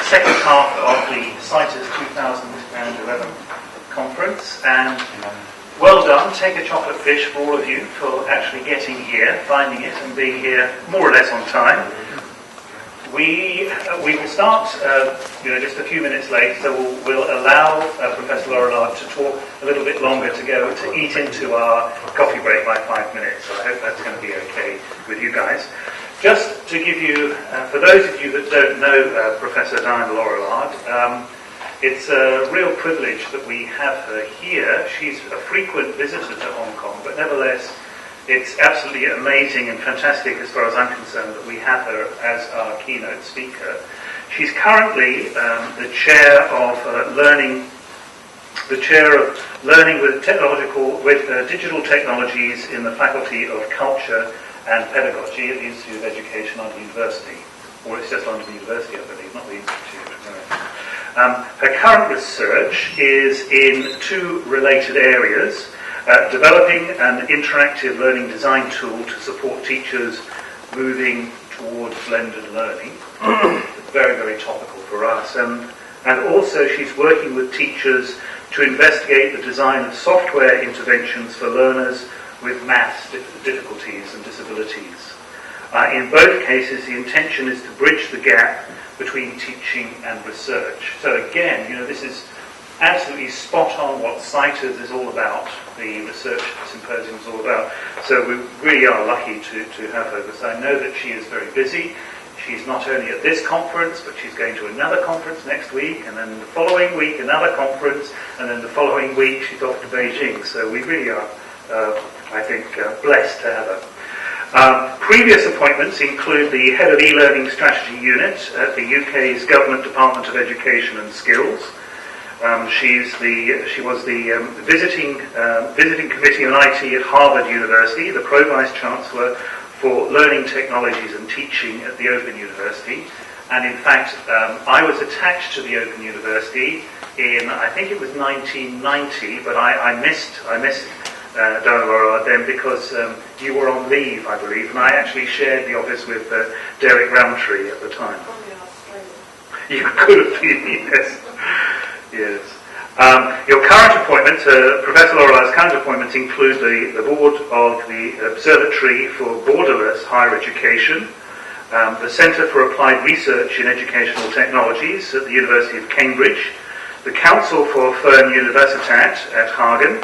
second half of the CITES 2011 conference, and well done, take a chocolate fish for all of you for actually getting here, finding it and being here more or less on time. We will start just a few minutes late, so we'll allow Professor LAURILLARD to talk a little bit longer to eat into our coffee break by 5 minutes, so I hope that's going to be okay with you guys. Just to give you, for those of you that don't know Professor Diana LAURILLARD, it's a real privilege that we have her here. She's a frequent visitor to Hong Kong, but nevertheless, it's absolutely amazing and fantastic as far as I'm concerned that we have her as our keynote speaker. She's currently the chair of learning with digital technologies in the Faculty of Culture and Pedagogy at the Institute of Education London University, or it's just London University, I believe, not the Institute. No. Her current research is in two related areas. Developing an interactive learning design tool to support teachers moving towards blended learning. Very, very topical for us. And also she's working with teachers to investigate the design of software interventions for learners with maths difficulties and disabilities. In both cases, the intention is to bridge the gap between teaching and research. So again, this is absolutely spot on what CITES is all about, the research symposium is all about. So we really are lucky to have her, because I know that she is very busy. She's not only at this conference, but she's going to another conference next week, and then the following week another conference, and then the following week she's off to Beijing. So we really are, I think, blessed to have her. Previous appointments include the Head of E-Learning Strategy Unit at the UK's Government Department of Education and Skills. She was the visiting committee on IT at Harvard University, the Pro-Vice Chancellor for Learning Technologies and Teaching at the Open University, and in fact I was attached to the Open University in, I think it was 1990, but I missed Diana LAURILLARD then because you were on leave, I believe, and I actually shared the office with Derek Roundtree at the time. You could have been, yes. Yes. Your current appointments, Professor LAURILLARD's current appointments include the board of the Observatory for Borderless Higher Education, the Centre for Applied Research in Educational Technologies at the University of Cambridge, the Council for Fern Universitat at Hagen,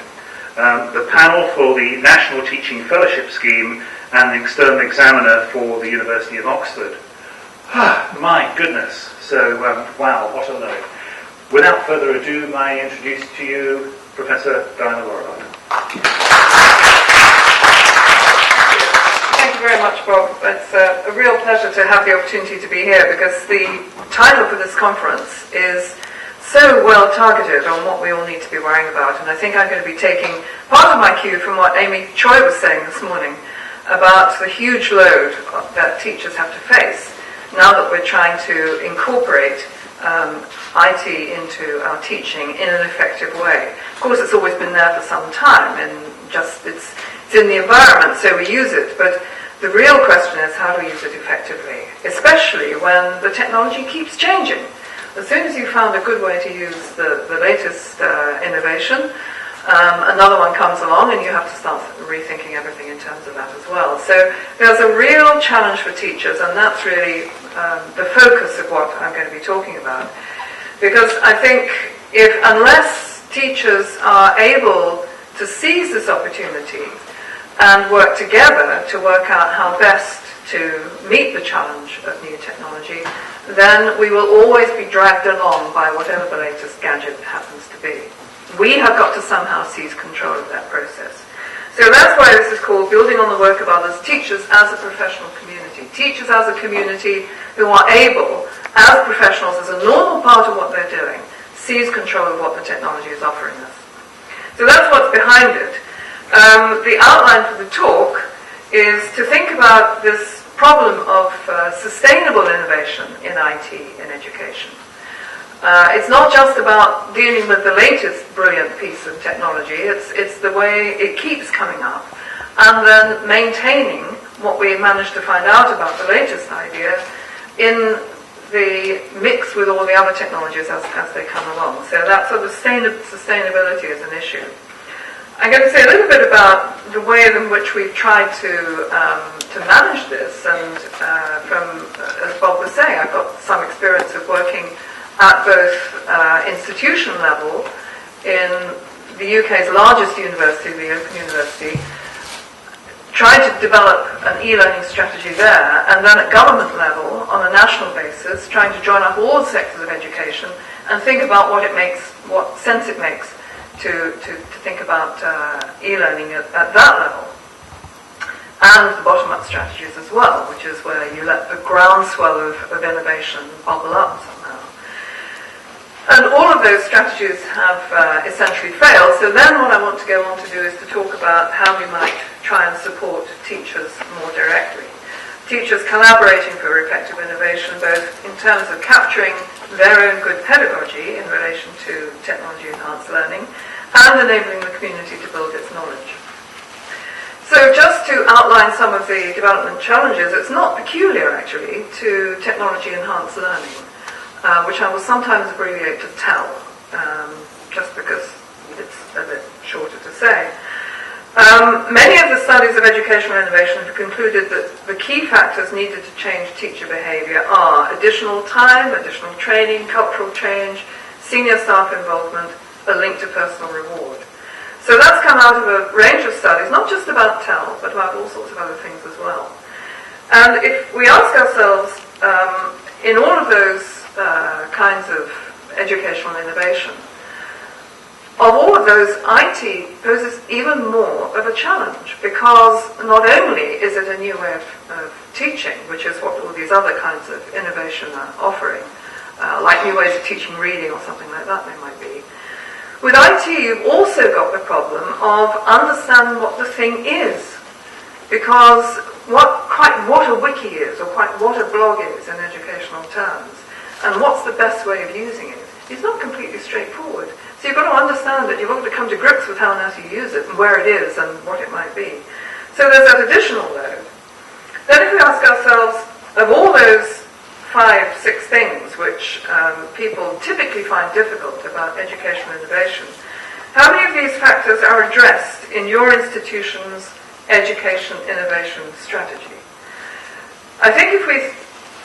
the panel for the National Teaching Fellowship Scheme, and the external examiner for the University of Oxford. My goodness. So, wow, what a load. Without further ado, may I introduce to you Professor Diana LAURILLARD. Thank you very much, Bob. It's a real pleasure to have the opportunity to be here, because the title for this conference is so well targeted on what we all need to be worrying about, and I think I'm going to be taking part of my cue from what Amy Choi was saying this morning about the huge load that teachers have to face now that we're trying to incorporate IT into our teaching in an effective way. Of course, it's always been there for some time, and it's in the environment, so we use it. But the real question is, how do we use it effectively, especially when the technology keeps changing. As soon as you found a good way to use the latest innovation, another one comes along, and you have to start rethinking everything in terms of that as well. So there's a real challenge for teachers, and that's really the focus of what I'm going to be talking about. Because I think unless teachers are able to seize this opportunity and work together to work out how best to meet the challenge of new technology, then we will always be dragged along by whatever the latest gadget happens to be. We have got to somehow seize control of that process. So that's why this is called Building on the Work of Others, Teachers as a Professional Community. Teachers as a community who are able, as professionals, as a normal part of what they're doing, seize control of what the technology is offering us. So that's what's behind it. The outline for the talk is to think about this problem of sustainable innovation in IT in education. It's not just about dealing with the latest brilliant piece of technology, it's the way it keeps coming up, and then maintaining what we managed to find out about the latest idea in the mix with all the other technologies as they come along. So that sort of sustainability is an issue. I'm going to say a little bit about the way in which we've tried to manage this, and as Bob was saying, I've got some experience of working at both institution level in the UK's largest university, the Open University, trying to develop an e-learning strategy there, and then at government level, on a national basis, trying to join up all sectors of education and think about what sense it makes to think about e-learning at that level. And the bottom-up strategies as well, which is where you let the groundswell of innovation bubble up somehow. And all of those strategies have essentially failed, so then what I want to go on to do is to talk about how we might try and support teachers more directly. Teachers collaborating for effective innovation, both in terms of capturing their own good pedagogy in relation to technology-enhanced learning, and enabling the community to build its knowledge. So just to outline some of the development challenges, it's not peculiar actually to technology-enhanced learning, which I will sometimes abbreviate to TEL, just because it's a bit shorter to say. Many of the studies of educational innovation have concluded that the key factors needed to change teacher behaviour are additional time, additional training, cultural change, senior staff involvement, a link to personal reward. So that's come out of a range of studies, not just about TEL, but about all sorts of other things as well. And if we ask ourselves, in all of those kinds of educational innovation, of all of those, IT poses even more of a challenge, because not only is it a new way of teaching, which is what all these other kinds of innovation are offering, like new ways of teaching reading or something like that they might be. With IT, you've also got the problem of understanding what the thing is, because what a wiki is, or quite what a blog is in educational terms, and what's the best way of using it, is not completely straightforward. So you've got to understand it, you've got to come to grips with how and how to use it, and where it is, and what it might be. So there's that additional load. Then if we ask ourselves, of all those 5, 6 things which people typically find difficult about educational innovation, how many of these factors are addressed in your institution's education innovation strategy? I think if we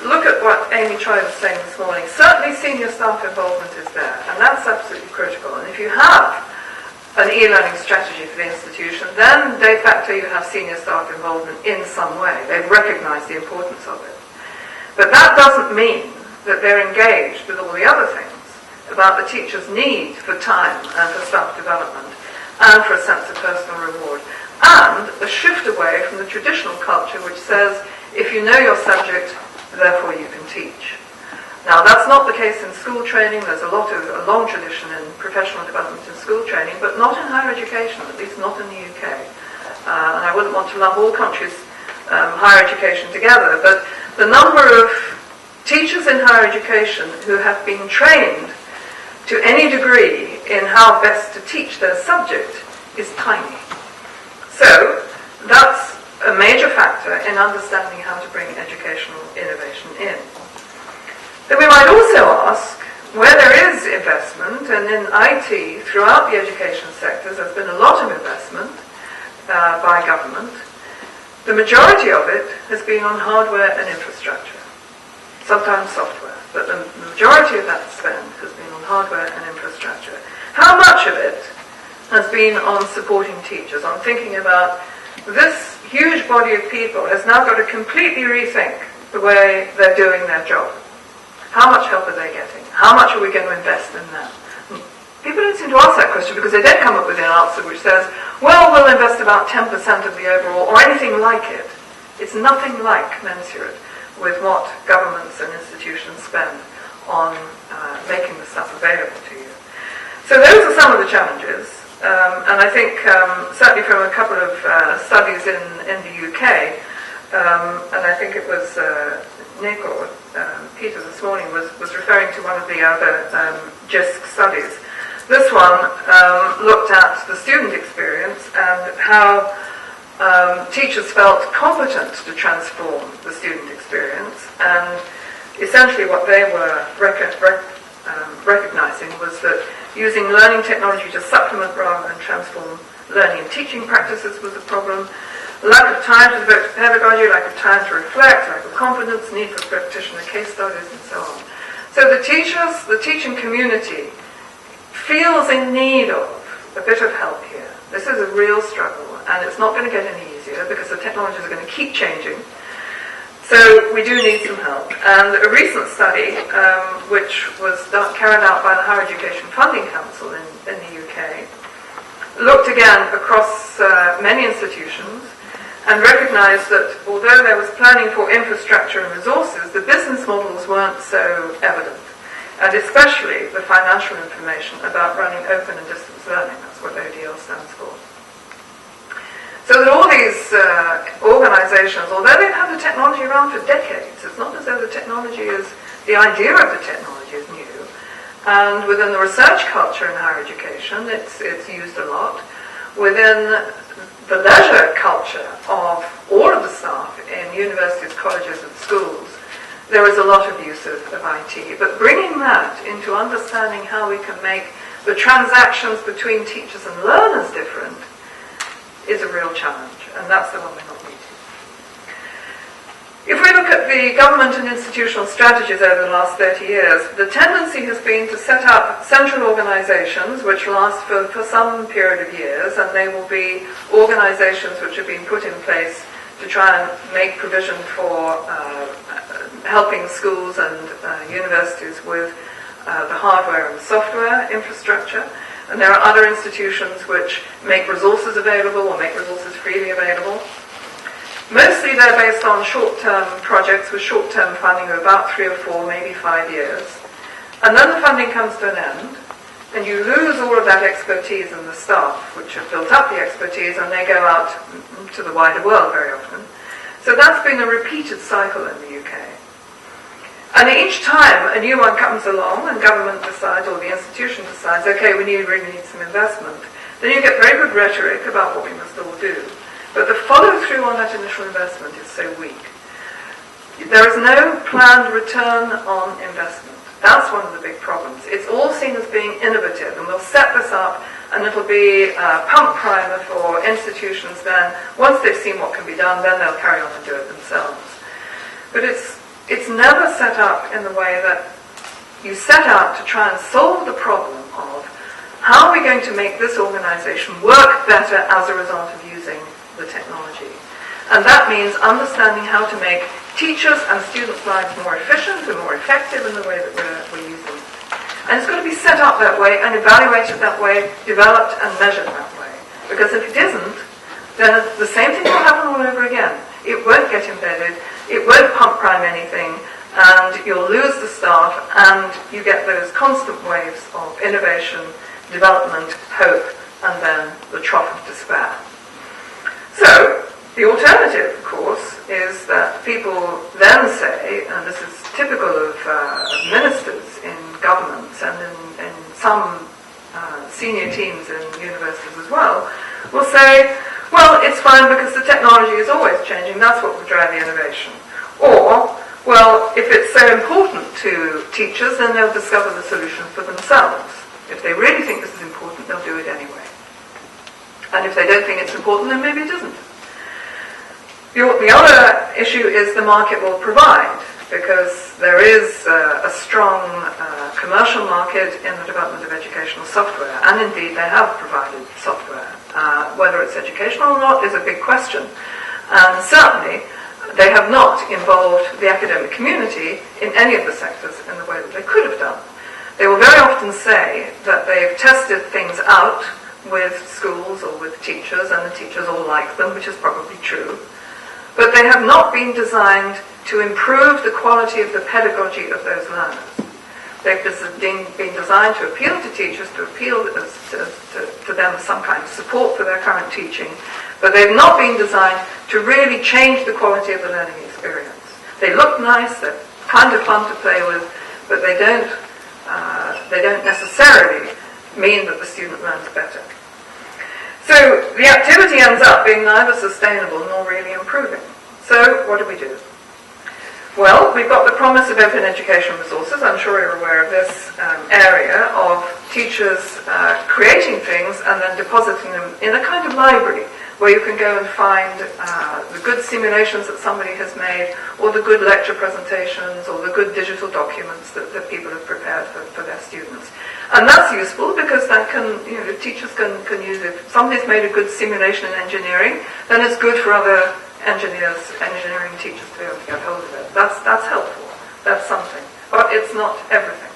look at what Amy Troy was saying this morning, certainly senior staff involvement is there, and that's absolutely critical. And if you have an e-learning strategy for the institution, then de facto you have senior staff involvement in some way. They've recognized the importance of it. But that doesn't mean that they're engaged with all the other things about the teacher's need for time and for staff development and for a sense of personal reward, and a shift away from the traditional culture which says, if you know your subject, therefore you can teach. Now, that's not the case in school training. There's a long tradition in professional development in school training, but not in higher education, at least not in the UK. And I wouldn't want to lump all countries' higher education together, but the number of teachers in higher education who have been trained to any degree in how best to teach their subject is tiny. So that's a major factor in understanding how to bring educational innovation in. Then we might also ask, where there is investment, and in IT throughout the education sectors there's been a lot of investment by government, the majority of it has been on hardware and infrastructure, sometimes software, but the majority of that spend has been on hardware and infrastructure. How much of it has been on supporting teachers, on thinking about this huge body of people has now got to completely rethink the way they're doing their job? How much help are they getting? How much are we going to invest in that? People don't seem to ask that question because they don't come up with an answer which says, well, we'll invest about 10% of the overall, or anything like it. It's nothing like commensurate with what governments and institutions spend on making the stuff available to you. So those are some of the challenges, and I think certainly from a couple of studies in the UK, and I think it was Nick or Peter this morning was referring to one of the other JISC studies. This one looked at the student experience and how teachers felt competent to transform the student experience, and essentially what they were recognizing was that using learning technology to supplement rather than transform learning and teaching practices was a problem. Lack of time to devote to pedagogy, lack of time to reflect, lack of confidence, need for practitioner case studies, and so on. So the teachers, the teaching community, feels in need of a bit of help here. This is a real struggle, and it's not going to get any easier because the technologies are going to keep changing. So we do need some help. And a recent study, which was carried out by the Higher Education Funding Council in the UK, looked again across many institutions and recognized that although there was planning for infrastructure and resources, the business models weren't so evident, and especially the financial information about running open and distance learning. That's what ODL stands for. So that all these organizations, although they've had the technology around for decades, it's not as though the idea of the technology is new. And within the research culture in higher education, it's used a lot. Within the leisure culture of all of the staff in universities, colleges, and schools, there is a lot of use of IT. But bringing that into understanding how we can make the transactions between teachers and learners different is a real challenge, and that's the one we're not meeting. If we look at the government and institutional strategies over the last 30 years, the tendency has been to set up central organizations which last for some period of years, and they will be organizations which have been put in place to try and make provision for helping schools and universities with the hardware and software infrastructure. And there are other institutions which make resources available or make resources freely available. Mostly they're based on short-term projects with short-term funding of about 3 or 4, maybe 5 years. And then the funding comes to an end, and you lose all of that expertise and the staff, which have built up the expertise, and they go out to the wider world very often. So that's been a repeated cycle in the UK. And each time a new one comes along and government decides, or the institution decides, okay, we really need some investment, then you get very good rhetoric about what we must all do. But the follow-through on that initial investment is so weak. There is no planned return on investment. That's one of the big problems. It's all seen as being innovative, and we'll set this up, and it'll be a pump primer for institutions. Then, once they've seen what can be done, then they'll carry on and do it themselves. But it's never set up in the way that you set out to try and solve the problem of how are we going to make this organization work better as a result of using the technology. And that means understanding how to make teachers' and students' lives more efficient and more effective in the way that we're using it. And it's got to be set up that way and evaluated that way, developed and measured that way. Because if it isn't, then the same thing will happen all over again. It won't get embedded, it won't pump prime anything, and you'll lose the staff, and you get those constant waves of innovation, development, hope, and then the trough of despair. So, the alternative, of course, is that people then say, and this is typical of ministers in governments and in some senior teams in universities as well, will say, well, it's fine because the technology is always changing, that's what will drive the innovation. Or, well, if it's so important to teachers, then they'll discover the solution for themselves. If they really think this is important, they'll do it anyway. And if they don't think it's important, then maybe it isn't. The other issue is the market will provide, because there is a strong commercial market in the development of educational software, and indeed they have provided software. Whether it's educational or not is a big question. And certainly, they have not involved the academic community in any of the sectors in the way that they could have done. They will very often say that they've tested things out with schools or with teachers, and the teachers all like them, which is probably true. But they have not been designed to improve the quality of the pedagogy of those learners. They've been designed to appeal to teachers, to appeal to them as some kind of support for their current teaching, but they've not been designed to really change the quality of the learning experience. They look nice, they're kind of fun to play with, but they don't necessarily mean that the student learns better. So the activity ends up being neither sustainable nor really improving. So what do? Well, we've got the promise of open education resources. I'm sure you're aware of this area of teachers creating things and then depositing them in a kind of library where you can go and find the good simulations that somebody has made, or the good lecture presentations, or the good digital documents that people have prepared for their students. And that's useful because that can, teachers can use it. If somebody's made a good simulation in engineering, then it's good for other engineering teachers to be able to get hold of it. That's helpful. That's something. But it's not everything.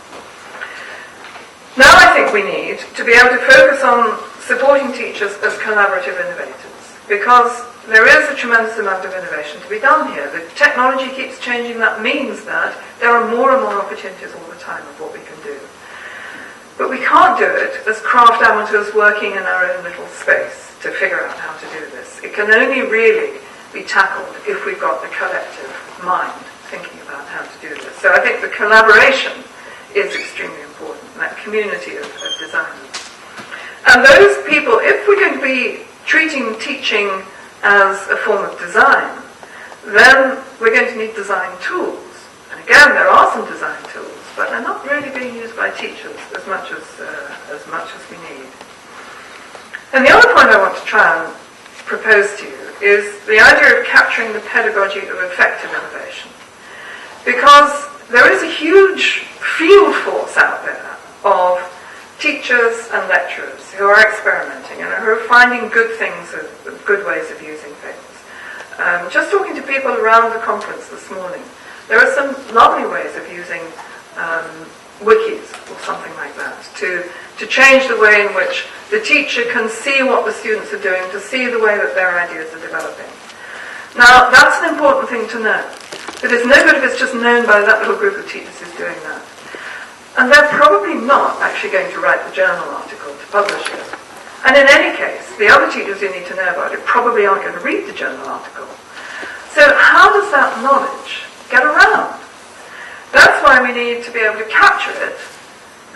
Now I think we need to be able to focus on supporting teachers as collaborative innovators, because there is a tremendous amount of innovation to be done here. The technology keeps changing. That means that there are more and more opportunities all the time of what we can do. But we can't do it as craft amateurs working in our own little space to figure out how to do this. It can only really be tackled if we've got the collective mind thinking about how to do this. So I think the collaboration is extremely important, that community of designers. And those people, if we're going to be treating teaching as a form of design, then we're going to need design tools. And again, there are some design tools, but they're not really being used by teachers as much as we need. And the other point I want to try and propose to you is the idea of capturing the pedagogy of effective innovation. Because there is a huge field force out there of teachers and lecturers who are experimenting and who are finding good things, good ways of using things. Just talking to people around the conference this morning, there are some lovely ways of using wikis or something like that to change the way in which the teacher can see what the students are doing, to see the way that their ideas are developing. Now, that's an important thing to know. It is no good if it's just known by that little group of teachers who's doing that. And they're probably not actually going to write the journal article to publish it. And in any case, the other teachers who need to know about it probably aren't going to read the journal article. So how does that knowledge get around? That's why we need to be able to capture it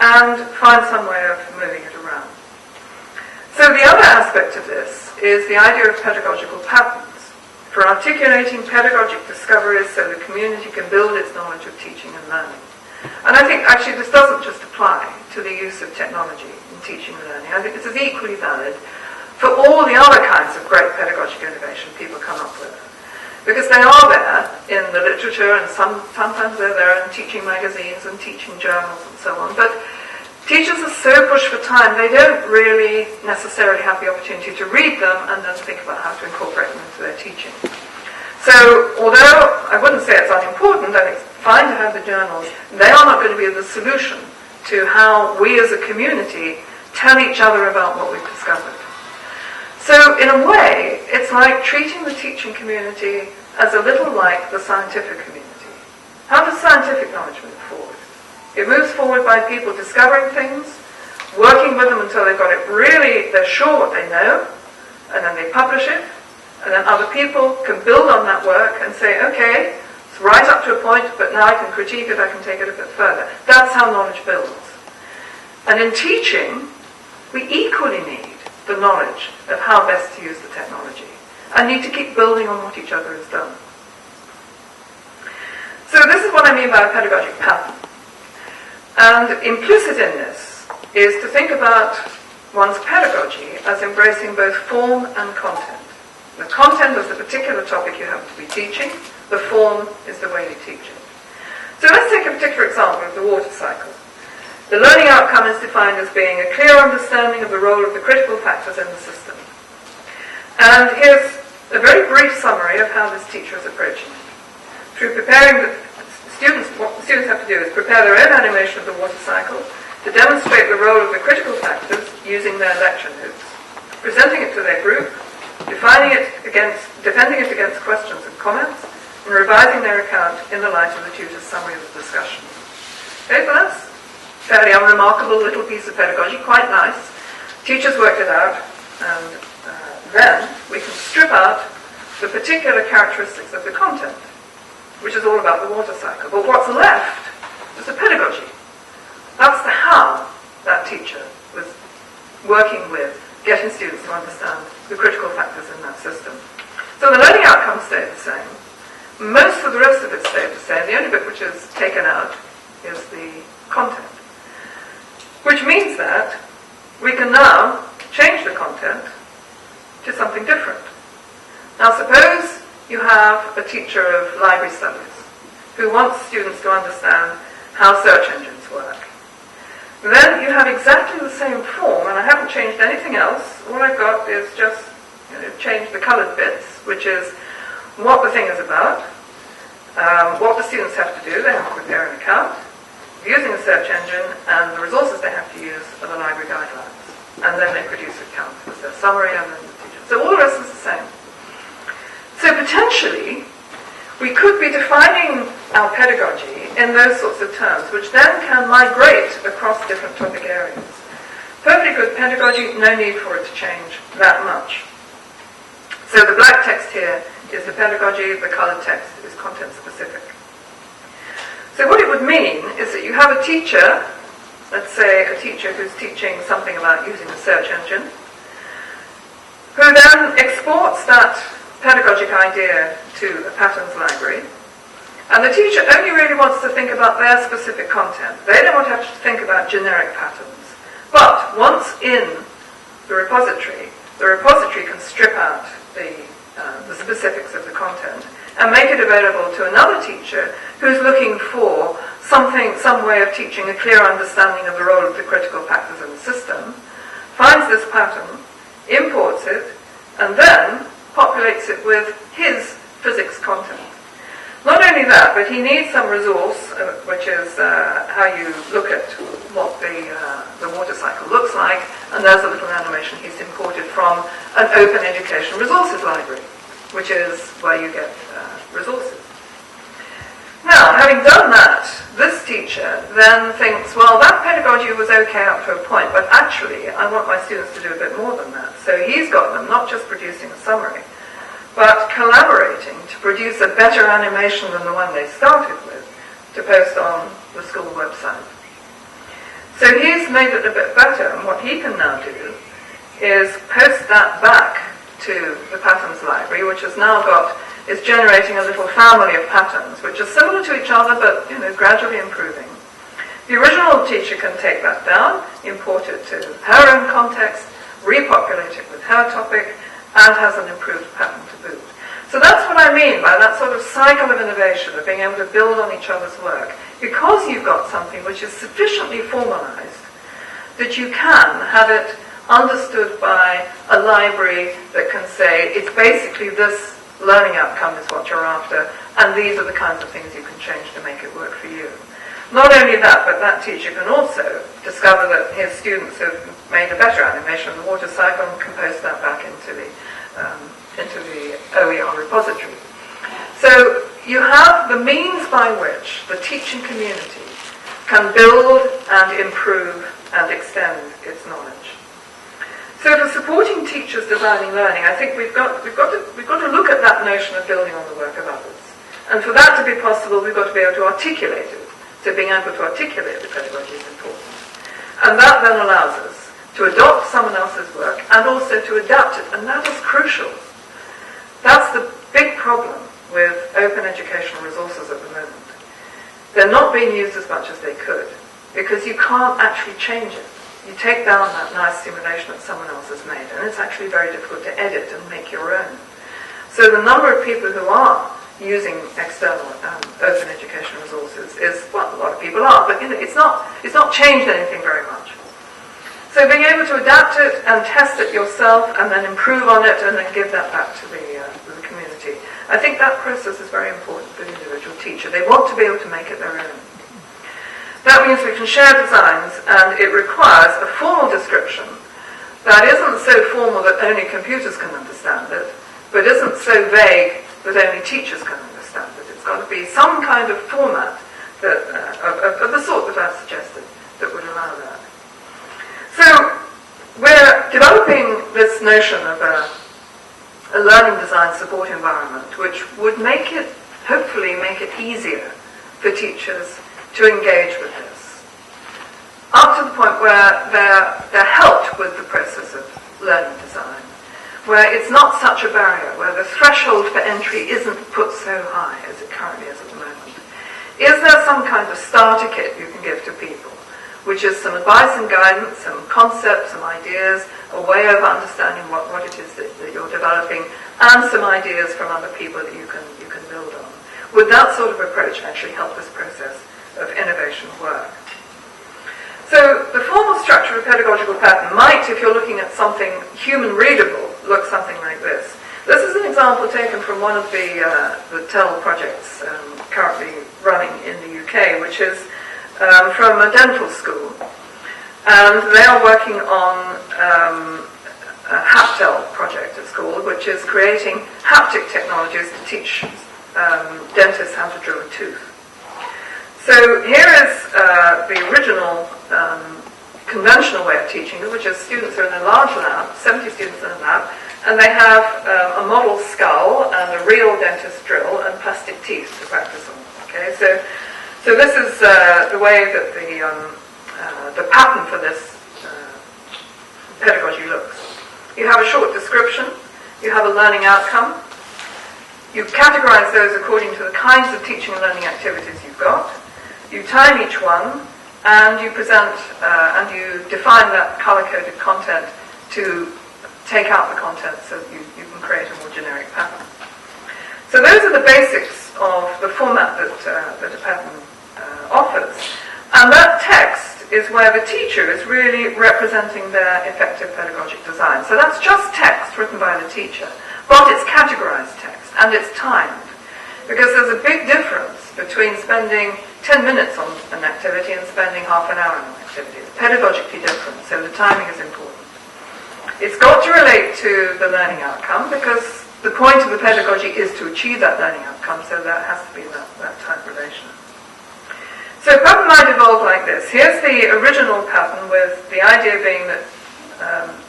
and find some way of moving it around. So the other aspect of this is the idea of pedagogical patterns for articulating pedagogic discoveries so the community can build its knowledge of teaching and learning. And I think actually this doesn't just apply to the use of technology in teaching and learning. I think this is equally valid for all the other kinds of great pedagogic innovation people come up with. Because they are there in the literature, and sometimes they're there in teaching magazines and teaching journals and so on. But teachers are so pushed for time, they don't really necessarily have the opportunity to read them and then think about how to incorporate them into their teaching. So, although I wouldn't say it's unimportant, and it's fine to have the journals, they are not going to be the solution to how we as a community tell each other about what we've discovered. So, in a way, it's like treating the teaching community as a little like the scientific community. How does scientific knowledge move forward? It moves forward by people discovering things, working with them until they've got it really, they're sure what they know, and then they publish it, and then other people can build on that work and say, okay, it's right up to a point, but now I can critique it, I can take it a bit further. That's how knowledge builds. And in teaching, we equally need the knowledge of how best to use the technology, and need to keep building on what each other has done. So this is what I mean by a pedagogic pattern. And implicit in this is to think about one's pedagogy as embracing both form and content. The content is the particular topic you happen to be teaching, the form is the way you teach it. So let's take a particular example of the water cycle. The learning outcome is defined as being a clear understanding of the role of the critical factors in the system. And here's a very brief summary of how this teacher is approaching it. Through preparing what the students have to do is prepare their own animation of the water cycle to demonstrate the role of the critical factors using their lecture notes, presenting it to their group, defending it against questions and comments, and revising their account in the light of the tutor's summary of the discussion. Okay, so that's fairly unremarkable little piece of pedagogy, quite nice. Teachers worked it out, and then we can strip out the particular characteristics of the content, which is all about the water cycle. But what's left is the pedagogy. That's the how that teacher was working with, getting students to understand the critical factors in that system. So the learning outcomes stay the same, Most of the rest of it stayed the same. The only bit which is taken out is the content. Which means that we can now change the content to something different. Now suppose you have a teacher of library studies who wants students to understand how search engines work. Then you have exactly the same form, and I haven't changed anything else. All I've got is just changed the coloured bits, which is what the thing is about, what the students have to do. They have to prepare an account using a search engine, and the resources they have to use are the library guidelines. And then they produce an account with their summary and then the teacher. So all the rest is the same. So potentially, we could be defining our pedagogy in those sorts of terms, which then can migrate across different topic areas. Perfectly good pedagogy, no need for it to change that much. So the black text here is the pedagogy, the coloured text is content specific. So what it would mean is that you have a teacher, let's say a teacher who's teaching something about using a search engine, who then exports that pedagogic idea to a patterns library, and the teacher only really wants to think about their specific content. They don't want to have to think about generic patterns. But once in the repository can strip out the specifics of the content and make it available to another teacher who's looking for some way of teaching a clear understanding of the role of the critical factors in the system, finds this pattern, imports it, and then populates it with his physics content. Not only that, but he needs some resource, which is how you look at what the water cycle looks like, and there's a little animation he's imported from an open education resources library, which is where you get resources. Now, having done that, this teacher then thinks, well, that pedagogy was okay up to a point, but actually I want my students to do a bit more than that. So he's got them not just producing a summary, but collaborating to produce a better animation than the one they started with to post on the school website. So he's made it a bit better, and what he can now do is post that back to the patterns library, which has now is generating a little family of patterns, which are similar to each other, but gradually improving. The original teacher can take that down, import it to her own context, repopulate it with her topic, and has an improved pattern to boot. So that's what I mean by that sort of cycle of innovation, of being able to build on each other's work. Because you've got something which is sufficiently formalized that you can have it understood by a library that can say, it's basically this learning outcome is what you're after, and these are the kinds of things you can change to make it work for you. Not only that, but that teacher can also discover that his students have made a better animation of the water cycle and can post that back into the OER repository. So you have the means by which the teaching community can build and improve and extend its knowledge. So for supporting teachers designing learning, I think we've got to look at that notion of building on the work of others. And for that to be possible, we've got to be able to articulate it. So being able to articulate the pedagogy is important. And that then allows us to adopt someone else's work and also to adapt it. And that is crucial. That's the big problem with open educational resources at the moment. They're not being used as much as they could because you can't actually change it. You take down that nice simulation that someone else has made, and it's actually very difficult to edit and make your own. So the number of people who are using external open education resources is, well, a lot of people are, but it's not changed anything very much. So being able to adapt it and test it yourself and then improve on it and then give that back to the community, I think that process is very important for the individual teacher. They want to be able to make it their own. That means we can share designs, and it requires a formal description that isn't so formal that only computers can understand it, but isn't so vague that only teachers can understand it. It's got to be some kind of format that, of the sort that I've suggested that would allow that. So we're developing this notion of a learning design support environment, which would hopefully make it easier for teachers to engage with this, up to the point where they're helped with the process of learning design, where it's not such a barrier, where the threshold for entry isn't put so high as it currently is at the moment? Is there some kind of starter kit you can give to people, which is some advice and guidance, some concepts, some ideas, a way of understanding what it is that you're developing, and some ideas from other people that you can build on? Would that sort of approach actually help this process of innovation work? So the formal structure of a pedagogical pattern might, if you're looking at something human readable, look something like this. This is an example taken from one of the TEL projects currently running in the UK, which is from a dental school. And they are working on a HapTel project, it's called, which is creating haptic technologies to teach dentists how to drill a tooth. So here is the original conventional way of teaching, which is students are in a large lab, 70 students in a lab, and they have a model skull and a real dentist drill and plastic teeth to practice on. Okay, so this is the way that the pattern for this pedagogy looks. You have a short description, you have a learning outcome, you categorize those according to the kinds of teaching and learning activities you've got, you time each one, and you present and you define that color-coded content to take out the content so that you can create a more generic pattern. So those are the basics of the format that a pattern offers. And that text is where the teacher is really representing their effective pedagogic design. So that's just text written by the teacher, but it's categorized text and it's timed. Because there's a big difference between spending 10 minutes on an activity and spending half an hour on an activity. It's pedagogically different, so the timing is important. It's got to relate to the learning outcome, because the point of the pedagogy is to achieve that learning outcome, so that has to be that type relation. So a pattern might evolve like this. Here's the original pattern, with the idea being that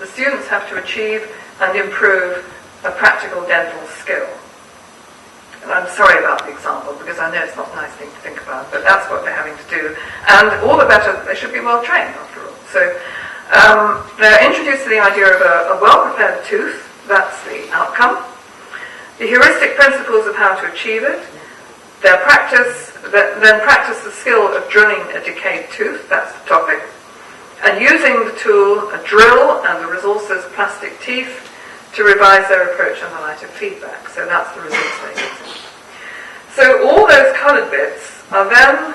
the students have to achieve and improve a practical dental skill. And I'm sorry about the example, because I know it's not a nice thing to think about, but that's what they're having to do. And all the better, they should be well trained after all. So they're introduced to the idea of a well-prepared tooth. That's the outcome. The heuristic principles of how to achieve it. Then practice the skill of drilling a decayed tooth. That's the topic. And using the tool, a drill, and the resources, plastic teeth, to revise their approach in the light of feedback. So that's the results they're using. So all those coloured bits are then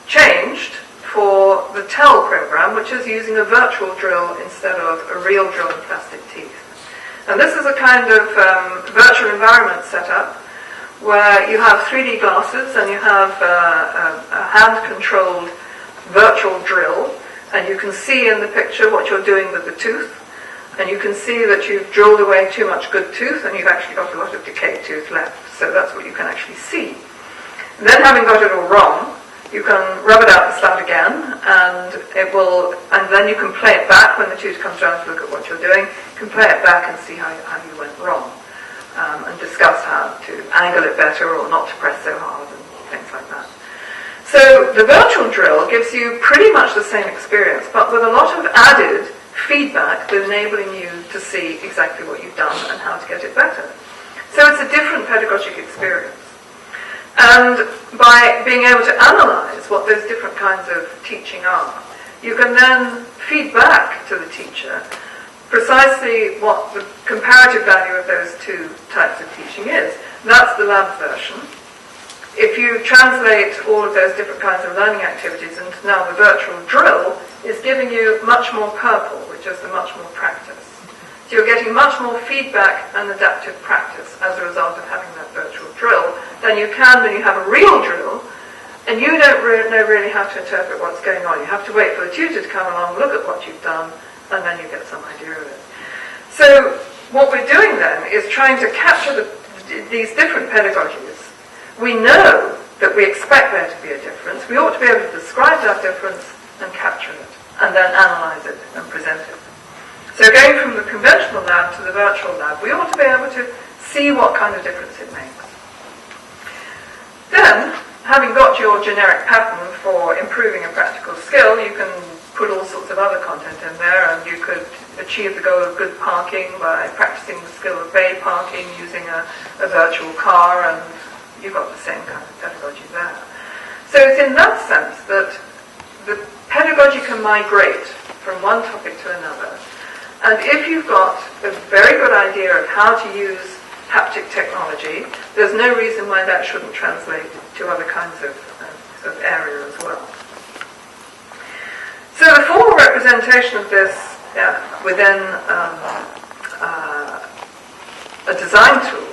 changed for the TEL program, which is using a virtual drill instead of a real drill and plastic teeth. And this is a kind of virtual environment setup where you have 3D glasses and you have a hand-controlled virtual drill, and you can see in the picture what you're doing with the tooth, and you can see that you've drilled away too much good tooth and you've actually got a lot of decayed tooth left. So that's what you can actually see. And then, having got it all wrong, you can rub it out the slat again, and then you can play it back when the tutor comes around to look at what you're doing. You can play it back and see how you went wrong, and discuss how to angle it better or not to press so hard and things like that. So the virtual drill gives you pretty much the same experience, but with a lot of added feedback that's enabling you to see exactly what you've done and how to get it better. So it's a different pedagogic experience. And by being able to analyze what those different kinds of teaching are, you can then feed back to the teacher precisely what the comparative value of those two types of teaching is. That's the lab version. If you translate all of those different kinds of learning activities into now the virtual drill, is giving you much more purple, which is the much more practice. So you're getting much more feedback and adaptive practice as a result of having that virtual drill than you can when you have a real drill, and you don't know really how to interpret what's going on. You have to wait for the tutor to come along, look at what you've done, and then you get some idea of it. So what we're doing then is trying to capture these different pedagogies. We know that we expect there to be a difference. We ought to be able to describe that difference and capture it, and then analyze it and present it. So going from the conventional lab to the virtual lab, we ought to be able to see what kind of difference it makes. Then, having got your generic pattern for improving a practical skill, you can put all sorts of other content in there, and you could achieve the goal of good parking by practicing the skill of bay parking using a virtual car, and you've got the same kind of pedagogy there. So it's in that sense that the pedagogy can migrate from one topic to another. And if you've got a very good idea of how to use haptic technology, there's no reason why that shouldn't translate to other kinds of area as well. So the formal representation of this within a design tool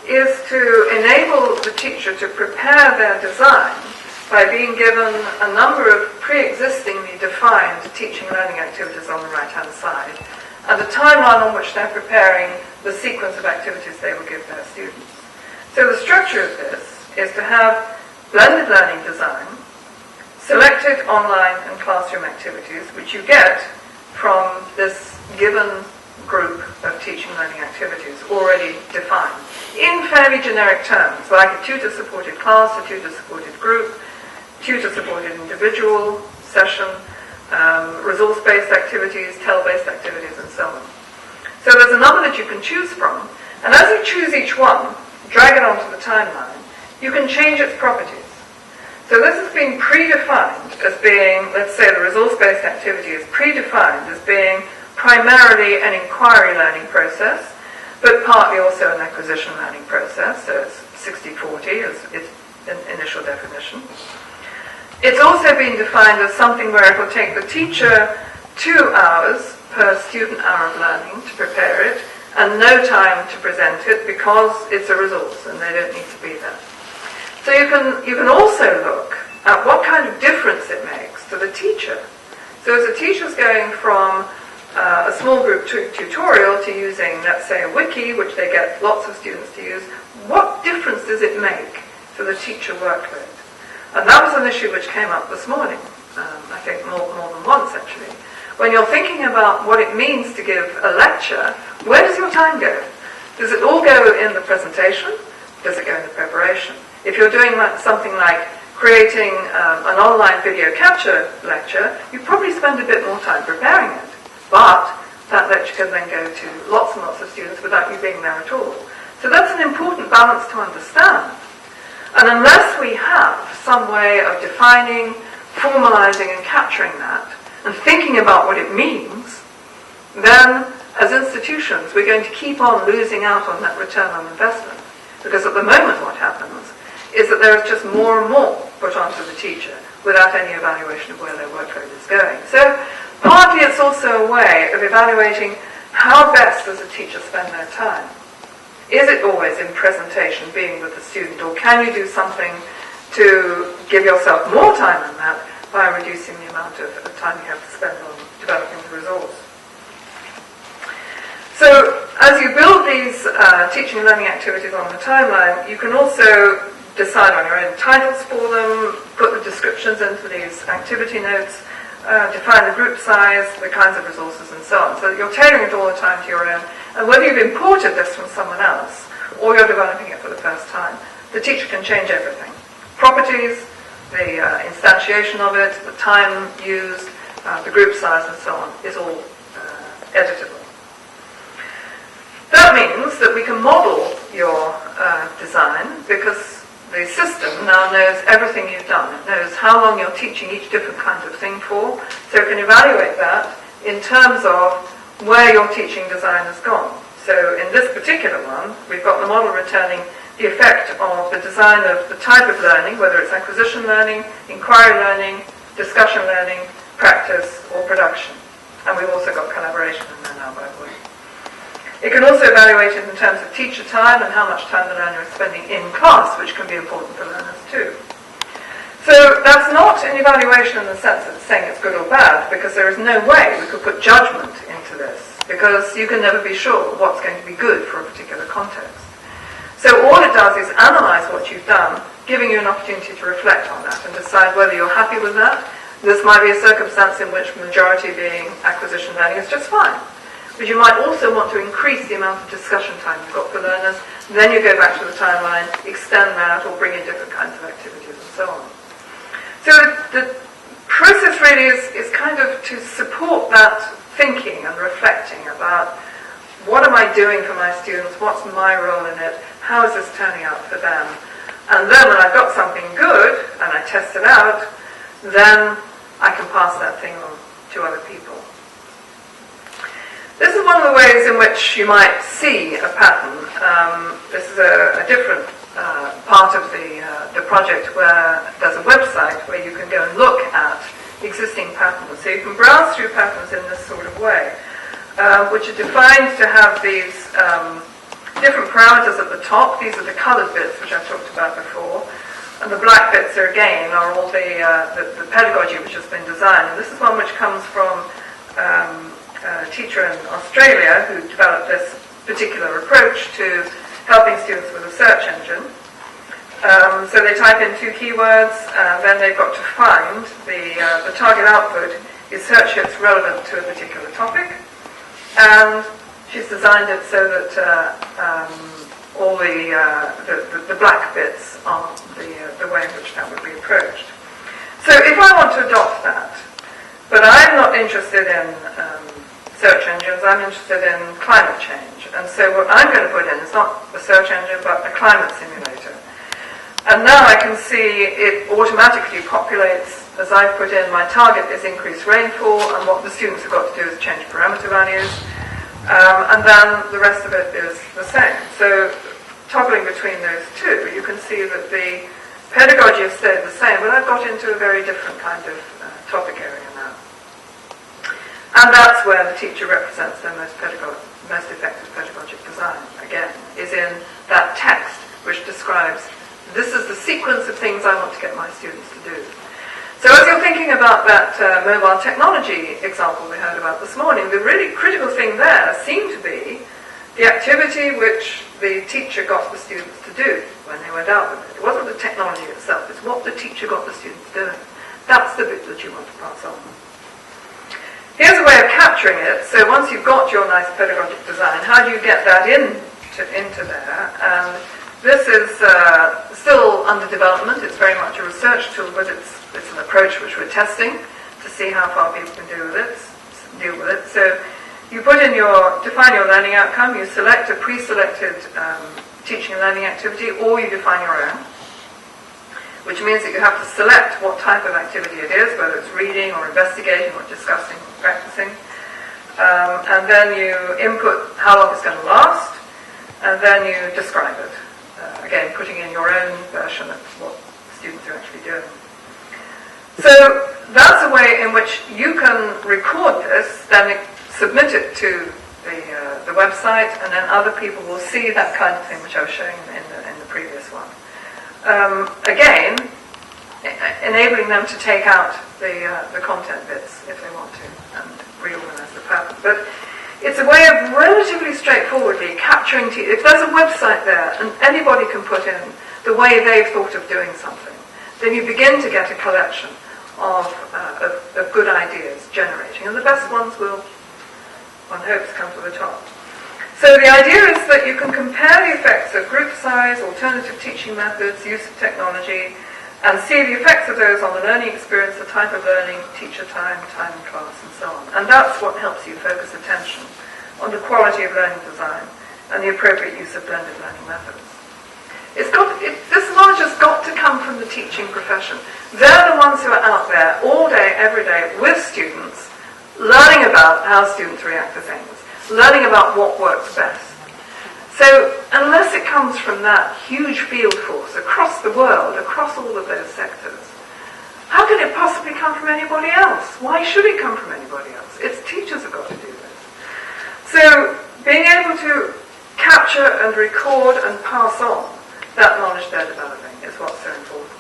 is to enable the teacher to prepare their design by being given a number of pre-existingly defined teaching and learning activities on the right-hand side, and a timeline on which they're preparing the sequence of activities they will give their students. So the structure of this is to have blended learning design, selected online and classroom activities, which you get from this given group of teaching and learning activities already defined, in fairly generic terms, like a tutor-supported class, a tutor-supported group, tutor-supported individual session, resource-based activities, TEL-based activities, and so on. So there's a number that you can choose from, and as you choose each one, drag it onto the timeline, you can change its properties. So this has been predefined as being, let's say the resource-based activity is predefined as being primarily an inquiry learning process, but partly also an acquisition learning process, so it's 60-40 as its initial definition. It's also been defined as something where it will take the teacher 2 hours per student hour of learning to prepare it, and no time to present it because it's a resource and they don't need to be there. So you can also look at what kind of difference it makes to the teacher. So as a teacher's going from a small group tutorial to using, let's say, a wiki, which they get lots of students to use, what difference does it make to the teacher workload? And that was an issue which came up this morning, I think more than once actually. When you're thinking about what it means to give a lecture, where does your time go? Does it all go in the presentation? Does it go in the preparation? If you're doing something like creating an online video capture lecture, you probably spend a bit more time preparing it. But that lecture can then go to lots and lots of students without you being there at all. So that's an important balance to understand. And unless we have some way of defining, formalizing and capturing that, and thinking about what it means, then as institutions we're going to keep on losing out on that return on investment. Because at the moment what happens is that there is just more and more put onto the teacher without any evaluation of where their workload is going. So partly it's also a way of evaluating how best does a teacher spend their time. Is it always in presentation, being with the student, or can you do something to give yourself more time than that by reducing the amount of time you have to spend on developing the resource? So as you build these teaching and learning activities on the timeline, you can also decide on your own titles for them, put the descriptions into these activity notes, define the group size, the kinds of resources and so on. So that you're tailoring it all the time to your own. And whether you've imported this from someone else or you're developing it for the first time, the teacher can change everything. Properties, the instantiation of it, the time used, the group size and so on is all editable. That means that we can model your design because the system now knows everything you've done. It knows how long you're teaching each different kind of thing for, so it can evaluate that in terms of where your teaching design has gone. So in this particular one, we've got the model returning the effect of the design of the type of learning, whether it's acquisition learning, inquiry learning, discussion learning, practice, or production. And we've also got collaboration in there now, by the way. It can also evaluate it in terms of teacher time and how much time the learner is spending in class, which can be important for learners too. So that's not an evaluation in the sense of saying it's good or bad, because there is no way we could put judgment into this, because you can never be sure what's going to be good for a particular context. So all it does is analyze what you've done, giving you an opportunity to reflect on that and decide whether you're happy with that. This might be a circumstance in which majority being acquisition learning is just fine. But you might also want to increase the amount of discussion time you've got for learners. Then you go back to the timeline, extend that, or bring in different kinds of activities and so on. So the process really is kind of to support that thinking and reflecting about what am I doing for my students, what's my role in it, how is this turning out for them. And then when I've got something good and I test it out, then I can pass that thing on to other people. This is one of the ways in which you might see a pattern. This is a different part of the project where there's a website where you can go and look at existing patterns. So you can browse through patterns in this sort of way, which are defined to have these different parameters at the top. These are the colored bits, which I've talked about before. And the black bits are, again, are all the pedagogy which has been designed. And this is one which comes from a teacher in Australia who developed this particular approach to helping students with a search engine. So they type in 2 keywords, then they've got to find the target output is search hits relevant to a particular topic. And she's designed it so that all the black bits are the way in which that would be approached. So if I want to adopt that, but I'm not interested in search engines, I'm interested in climate change. And so what I'm going to put in is not a search engine, but a climate simulator. And now I can see it automatically populates, as I've put in, my target is increased rainfall, and what the students have got to do is change parameter values. And then the rest of it is the same. So toggling between those two, you can see that the pedagogy has stayed the same, but I've got into a very different kind of topic area now. And that's where the teacher represents their most effective pedagogic design, again, is in that text which describes, this is the sequence of things I want to get my students to do. So as you're thinking about that mobile technology example we heard about this morning, the really critical thing there seemed to be the activity which the teacher got the students to do when they went out with it. It wasn't the technology itself, it's what the teacher got the students doing. That's the bit that you want to pass on. Here's a way of capturing it. So once you've got your nice pedagogic design, how do you get that into there? And this is still under development. It's very much a research tool, but it's an approach which we're testing to see how far people can deal with it. So you define your learning outcome, you select a pre-selected teaching and learning activity, or you define your own, which means that you have to select what type of activity it is, whether it's reading or investigating or discussing or practicing. And then you input how long it's going to last, and then you describe it. Again, putting in your own version of what students are actually doing. So that's a way in which you can record this, then submit it to the website, and then other people will see that kind of thing which I was showing in the previous one. Again, enabling them to take out the content bits if they want to and reorganize the pattern. But it's a way of relatively straightforwardly capturing, if there's a website there and anybody can put in the way they've thought of doing something, then you begin to get a collection of good ideas generating. And the best ones will, one hopes, come to the top. So the idea is that you can compare the effects of group size, alternative teaching methods, use of technology, and see the effects of those on the learning experience, the type of learning, teacher time, time in class, and so on. And that's what helps you focus attention on the quality of learning design and the appropriate use of blended learning methods. This knowledge has got to come from the teaching profession. They're the ones who are out there all day, every day, with students, learning about how students react to things, learning about what works best. So unless it comes from that huge field force across the world, across all of those sectors, how can it possibly come from anybody else? Why should it come from anybody else? It's teachers have got to do this. So being able to capture and record and pass on that knowledge they're developing is what's so important.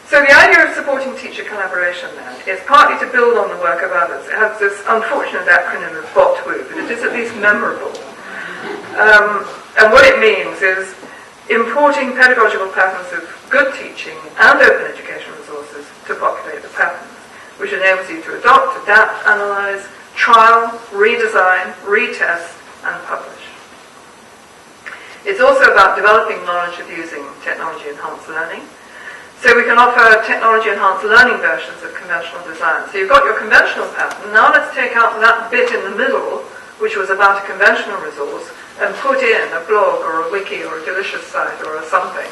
So the idea of supporting teacher collaboration then is partly to build on the work of others. It has this unfortunate acronym of BOTWOO, but it is at least memorable. And what it means is importing pedagogical patterns of good teaching and open educational resources to populate the patterns, which enables you to adopt, adapt, analyze, trial, redesign, retest, and publish. It's also about developing knowledge of using technology-enhanced learning. So we can offer technology-enhanced learning versions of conventional design. So you've got your conventional pattern. Now let's take out that bit in the middle, which was about a conventional resource, and put in a blog or a wiki or a delicious site or a something,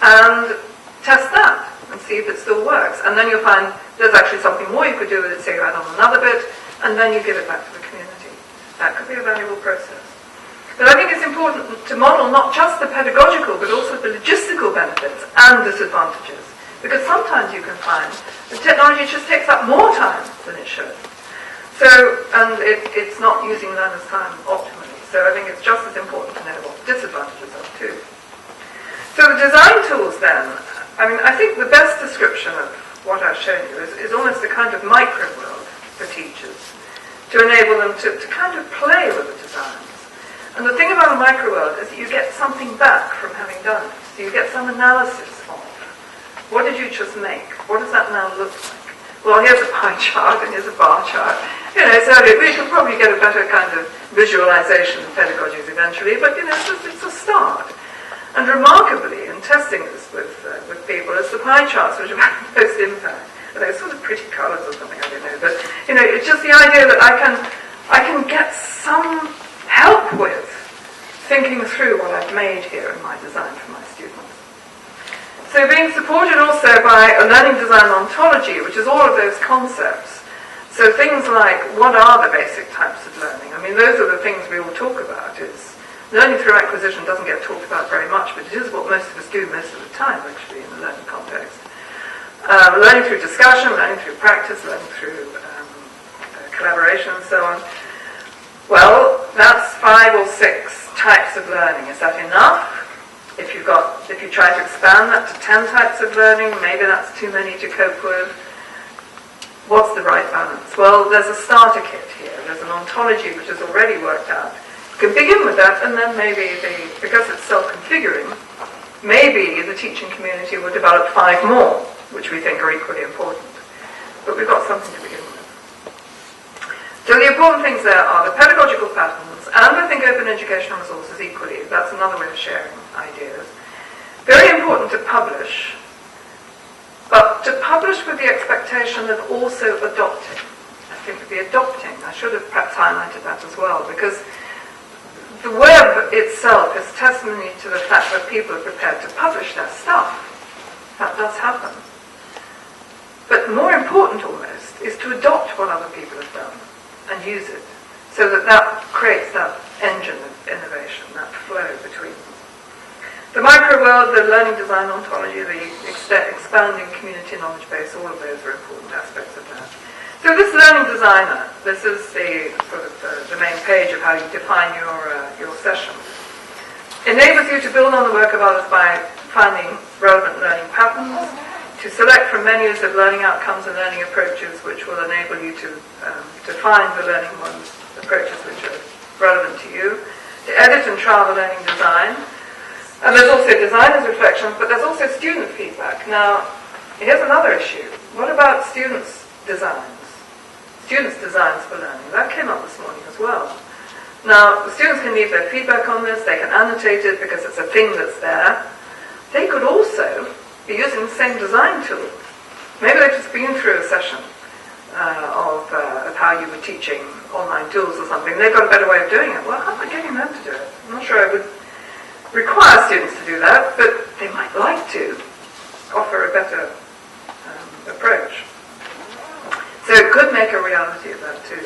and test that and see if it still works. And then you'll find there's actually something more you could do with it, say you add on another bit, and then you give it back to the community. That could be a valuable process. But I think it's important to model not just the pedagogical, but also the logistical benefits and disadvantages. Because sometimes you can find the technology just takes up more time than it should. So, and it's not using learners' time optimally. So I think it's just as important to know what the disadvantages are too. So the design tools then, I mean, I think the best description of what I've shown you is almost a kind of micro world for teachers to enable them to kind of play with the designs. And the thing about a micro world is that you get something back from having done it. So you get some analysis of what did you just make? What does that now look like? Well, here's a pie chart and here's a bar chart. You know, so we could probably get a better kind of visualization of pedagogies eventually, but you know, it's a start. And remarkably, in testing this with people, it's the pie charts which have had the most impact. And they're sort of pretty colours or something, I don't know. But you know, it's just the idea that I can get some help with thinking through what I've made here in my design for my students. So being supported also by a learning design ontology, which is all of those concepts. So things like, what are the basic types of learning? I mean, those are the things we all talk about. It's learning through acquisition doesn't get talked about very much, but it is what most of us do most of the time, actually, in the learning context. Learning through discussion, learning through practice, learning through collaboration, and so on. Well, that's 5 or 6 types of learning. Is that enough? If you try to expand that to 10 types of learning, maybe that's too many to cope with. What's the right balance? Well, there's a starter kit here. There's an ontology which is already worked out. You can begin with that, and then maybe, because it's self-configuring, maybe the teaching community will develop 5 more, which we think are equally important. But we've got something to begin with. So the important things there are the pedagogical patterns, and I think open educational resources equally. That's another way of sharing ideas. Very important to publish, but to publish with the expectation of also adopting. I think the adopting, I should have perhaps highlighted that as well, because the web itself is testimony to the fact that people are prepared to publish their stuff. That does happen. But more important almost is to adopt what other people have done and use it, so that creates that engine of innovation, that flow between them. The micro world, the learning design ontology, the expanding community knowledge base, all of those are important aspects of that. So this learning designer, this is the sort of the main page of how you define your session. Enables you to build on the work of others by finding relevant learning patterns, to select from menus of learning outcomes and learning approaches which will enable you to find the learning ones, approaches which are relevant to you, to edit and trial the learning design. And there's also designer's reflections, but there's also student feedback. Now, here's another issue. What about students' designs? Students' designs for learning. That came up this morning as well. Now, the students can leave their feedback on this, they can annotate it because it's a thing that's there. They could also be using the same design tool. Maybe they've just been through a session of how you were teaching online tools or something. They've got a better way of doing it. Well, how am I getting them to do it? I'm not sure I would require students to do that, but they might like to offer a better approach. So it could make a reality of that too.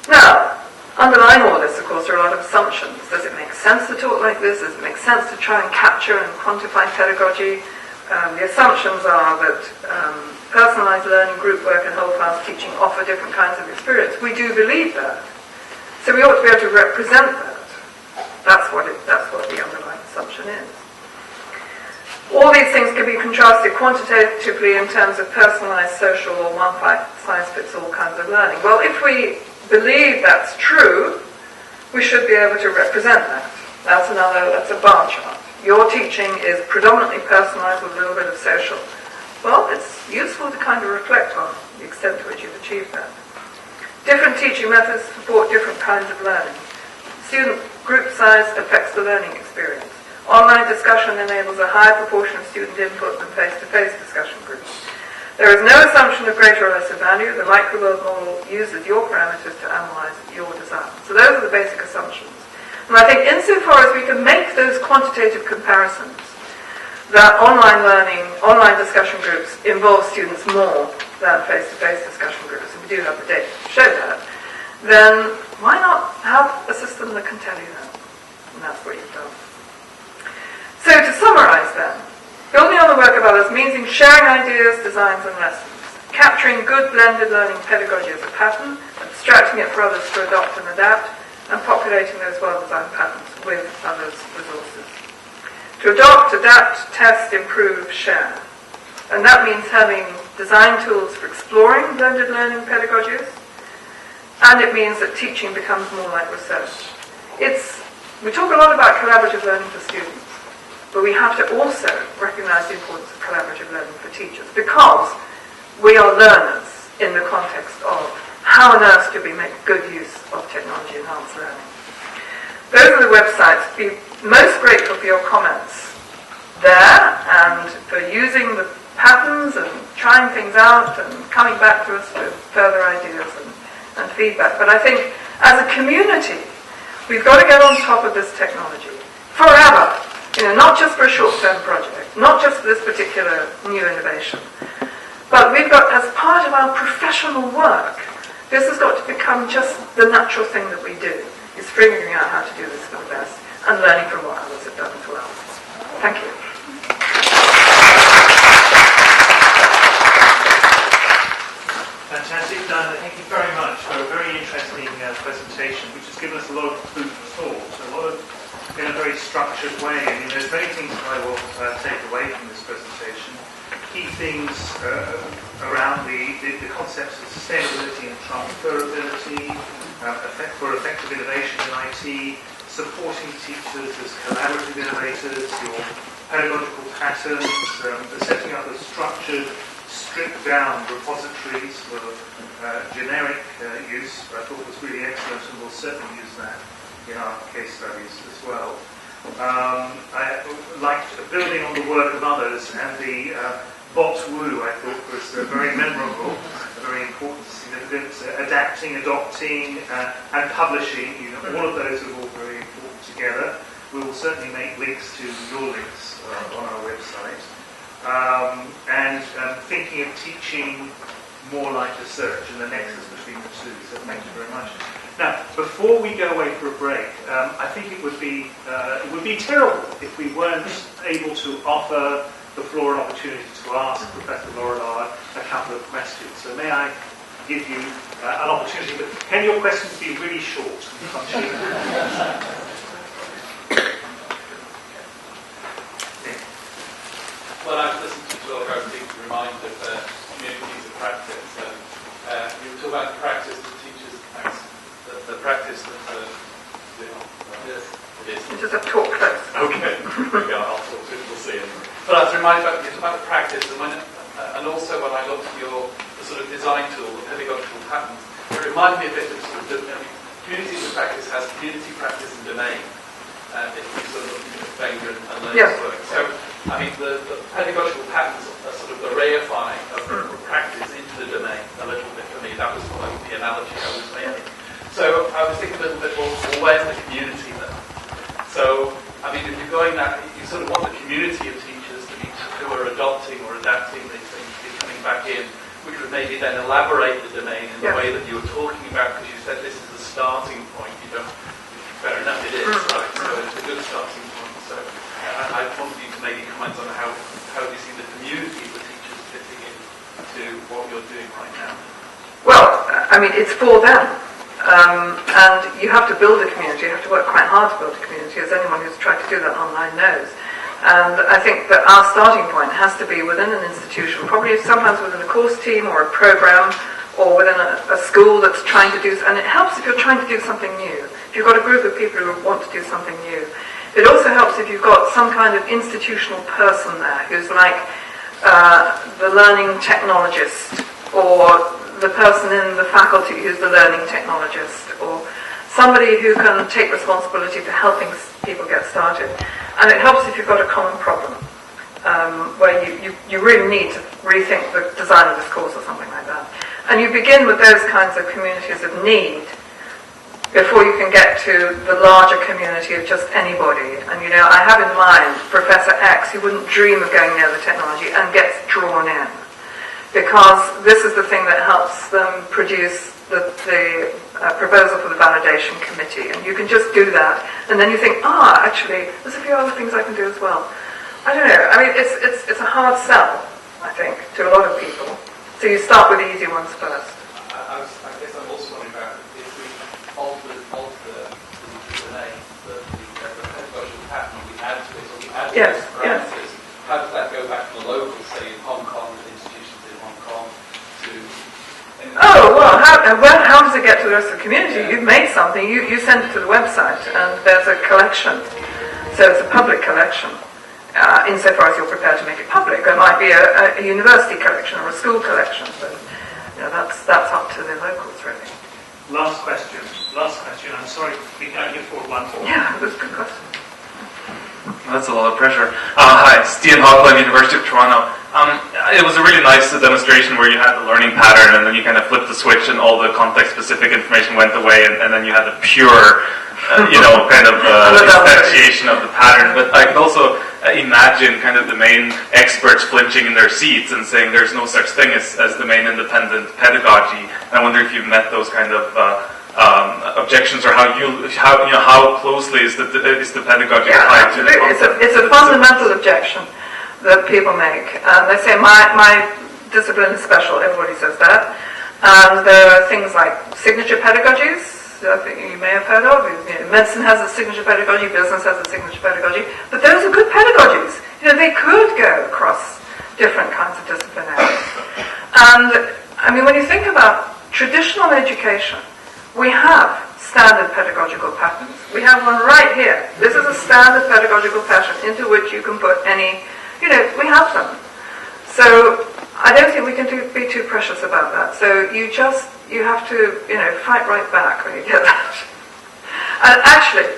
Now, underlying all this, of course, are a lot of assumptions. Does it make sense to talk like this? Does it make sense to try and capture and quantify pedagogy? The assumptions are that personalized learning, group work, and whole class teaching offer different kinds of experience. We do believe that. So we ought to be able to represent that. That's what the underlying assumption is. All these things can be contrasted quantitatively in terms of personalized, social, or one-size-fits-all kinds of learning. Well, if we believe that's true, we should be able to represent that. That's a bar chart. Your teaching is predominantly personalized with a little bit of social. Well, it's useful to kind of reflect on the extent to which you've achieved that. Different teaching methods support different kinds of learning. Student group size affects the learning experience. Online discussion enables a higher proportion of student input than face-to-face discussion groups. There is no assumption of greater or lesser value. The microworld model uses your parameters to analyze your design. So those are the basic assumptions. And I think insofar as we can make those quantitative comparisons, that online learning, online discussion groups involve students more than face-to-face discussion groups, and we do have the data to show that, then why not have a system that can tell you that? And that's what you've done. So to summarize then, building on the work of others means sharing ideas, designs and lessons, capturing good blended learning pedagogy as a pattern, abstracting it for others to adopt and adapt, and populating those well-designed patterns with others' resources. To adopt, adapt, test, improve, share. And that means having design tools for exploring blended learning pedagogies, and it means that teaching becomes more like research. We talk a lot about collaborative learning for students, but we have to also recognize the importance of collaborative learning for teachers, because we are learners in the context of how on earth do we make good use of technology-enhanced learning. Those are the websites. Be most grateful for your comments there and for using the patterns and trying things out and coming back to us with further ideas and feedback. But I think as a community, we've got to get on top of this technology forever. Not just for a short-term project, not just for this particular new innovation, but we've got, as part of our professional work, this has got to become just the natural thing that we do, is figuring out how to do this for the best and learning from what others have done as well. Thank you. Fantastic, Diana. Thank you very much for a very interesting presentation, which has given us a lot of food for thought, in a very structured way. I mean, there's many things that I will take away from this presentation. Key things around the concepts of sustainability and transferability, for effective innovation in IT, supporting teachers as collaborative innovators, your pedagogical patterns, the setting up of structured, stripped-down repositories for generic use, I thought was really excellent, and we'll certainly use that in our case studies as well. I liked building on the work of others, and the bot woo I thought was very memorable, very important, significant. Adapting, adopting, and publishing, all of those are all very important together. We will certainly make links to your links on our website. And thinking of teaching more like research and the nexus between the two. So thank you very much. Now, before we go away for a break, I think it would be terrible if we weren't able to offer the floor an opportunity to ask Professor LAURILLARD a couple of questions. So may I give you an opportunity, but can your questions be really short and punchy? Well, I've listened to talk, I was being reminded of communities of practice. You talk about the practice that teachers, the practice that yes, it is. You just have to talk close. Okay, I'll talk to it, we'll see. But I was reminded about the practice, and also when I looked at the sort of design tool, the pedagogical patterns, it reminded me a bit of sort of communities of practice has community practice and domain. If you sort of look at Wenger and Learn's work. So, I mean, the pedagogical patterns are sort of the reifying of practice into the domain a little bit for me. That was the analogy I was making. So I was thinking a little bit, well, where's the community then? So, I mean, if you're going that, you sort of want the community of teachers to be who are adopting or adapting these things to be coming back in, which would maybe then elaborate the domain in the way that you were talking about, because you said this is the starting point. You don't. Fair enough, it is, right? So it's a good starting point. So I want you to maybe comment on how you see the community of the teachers fitting into what you're doing right now. Well, I mean, it's for them. And you have to build a community. You have to work quite hard to build a community, as anyone who's tried to do that online knows. And I think that our starting point has to be within an institution, probably sometimes within a course team or a program, or within a school that's trying to do, and it helps if you're trying to do something new. If you've got a group of people who want to do something new. It also helps if you've got some kind of institutional person there who's like the learning technologist, or the person in the faculty who's the learning technologist, or somebody who can take responsibility for helping people get started. And it helps if you've got a common problem, where you really need to rethink the design of this course or something like that. And you begin with those kinds of communities of need before you can get to the larger community of just anybody. And I have in mind Professor X, who wouldn't dream of going near the technology and gets drawn in. Because this is the thing that helps them produce the proposal for the validation committee. And you can just do that. And then you think, actually, there's a few other things I can do as well. I don't know. I mean, it's a hard sell, I think, to a lot of people. So you start with the easy ones first. I guess I'm also wondering about if we alter the name, the pedagogical pattern we add to it, or we add Yes, those parameters. How does that go back to the local, say in Hong Kong, the institutions in Hong Kong, to... How does it get to the rest of the community? You've made something, you send it to the website, and there's a collection. So it's a public collection. Insofar as you're prepared to make it public, there might be a university collection or a school collection, but that's up to the locals, really. Last question. I'm sorry, we can only afford one more. Yeah, that's a good question. That's a lot of pressure. Hi, Stephen Hawkland, University of Toronto. It was a really nice demonstration where you had the learning pattern, and then you kind of flipped the switch, and all the context-specific information went away, and then you had the pure, kind of instantiation of the pattern. But I could also imagine kind of the main experts flinching in their seats and saying there's no such thing as domain independent pedagogy. And I wonder if you've met those kind of objections, or how closely is the pedagogy tied to the concept? It's a fundamental objection that people make. They say my discipline is special. Everybody says that. And there are things like signature pedagogies. I think you may have heard of. Medicine has a signature pedagogy, business has a signature pedagogy, but those are good pedagogies. They could go across different kinds of discipline areas. And I mean, when you think about traditional education, we have standard pedagogical patterns. We have one right here. This is a standard pedagogical pattern into which you can put any, we have them. So I don't think we can be too precious about that. So you have to, fight right back when you get that. And actually,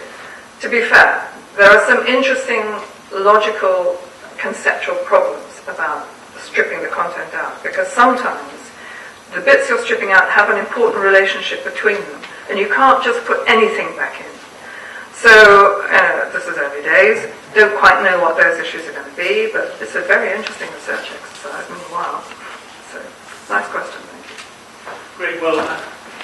to be fair, there are some interesting logical, conceptual problems about stripping the content out, because sometimes the bits you're stripping out have an important relationship between them, and you can't just put anything back in. So, this is early days, don't quite know what those issues are going to be, but it's a very interesting research exercise. Wow. So, nice question, thank you. Great, well,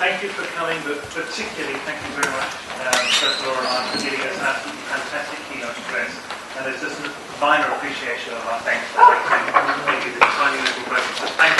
thank you for coming, but particularly thank you very much, Professor LAURILLARD, for giving us an absolutely fantastic keynote address. And there's just a minor appreciation of our thanks for making this tiny little break. Thank you.